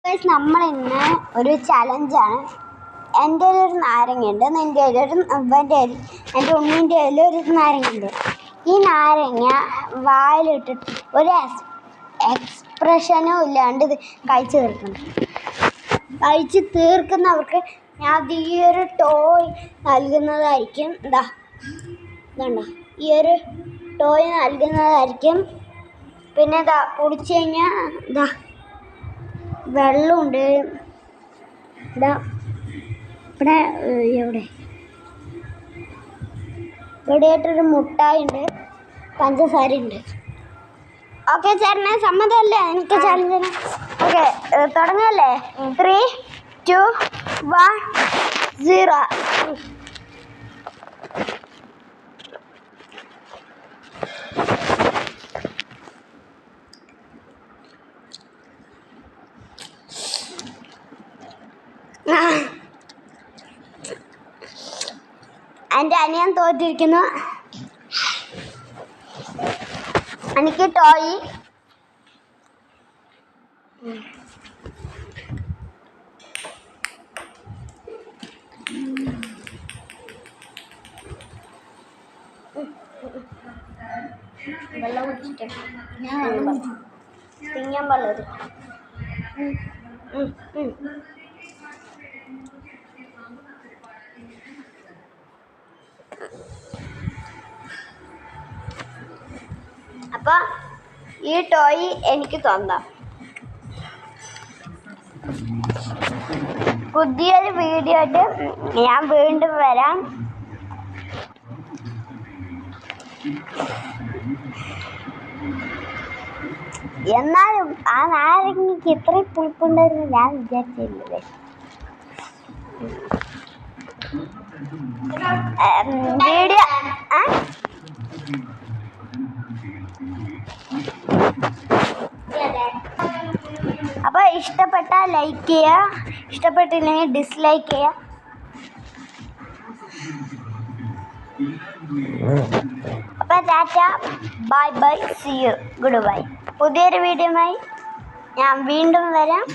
Guys, നമ്മളിന്ന് ഒരു ചലഞ്ചാണ്. എൻ്റെ ഒരു നാരങ്ങയുണ്ട്, എൻ്റെ ഉണ്ണീൻ്റെ ഒരു നാരങ്ങയുണ്ട്. ഈ നാരങ്ങ വായിലിട്ടിട്ട് ഒരു എക്സ്പ്രഷനും ഇല്ലാണ്ട് ഇത് കഴിച്ച് തീർക്കുന്നവർക്ക് ഞാൻ ഈ ഒരു ടോയ് നൽകുന്നതായിരിക്കും. ഇതുണ്ടോ, ഈ ഒരു ടോയ് നൽകുന്നതായിരിക്കും. പിന്നെ പൊടിച്ചു കഴിഞ്ഞാൽ വെള്ളമുണ്ട്. ഇവിടെ ഇവിടെയായിട്ടൊരു മുട്ടായി ഉണ്ട്, പഞ്ചസാര ഉണ്ട്. ഓക്കെ ചേട്ടനെ സമ്മതമല്ലേ എനിക്ക് ചലഞ്ചിന്? ഓക്കെ, തുടങ്ങല്ലേ? 3, 2, 1, 0. എൻ്റെ അനിയൻ തോറ്റിരിക്കുന്നു. എനിക്ക് ടോയ് വെള്ളം കുടിച്ചിട്ട് തിങ്ങാൻ പാടുള്ളത്. അപ്പൊ ഈ ടോയ് എനിക്ക് സ്വന്തം. പുതിയൊരു വീഡിയോ ആയിട്ട് ഞാൻ വീണ്ടും വരാം. എന്നാലും ആ നാരങ്ങയ്ക്ക് ഇത്രയും പുളിപ്പുണ്ടായിരുന്നു ഞാൻ വിചാരിച്ചില്ലേ. വീഡിയോ അപ്പോൾ ഇഷ്ടപ്പെട്ടാൽ ലൈക്ക് ചെയ്യുക, ഇഷ്ടപ്പെട്ടില്ലെങ്കിൽ ഡിസ്ലൈക്ക് ചെയ്യുക. അപ്പോൾ tata, bye bye, see you, good bye. പുതിയൊരു വീഡിയോയുമായി ഞാൻ വീണ്ടും വരാം.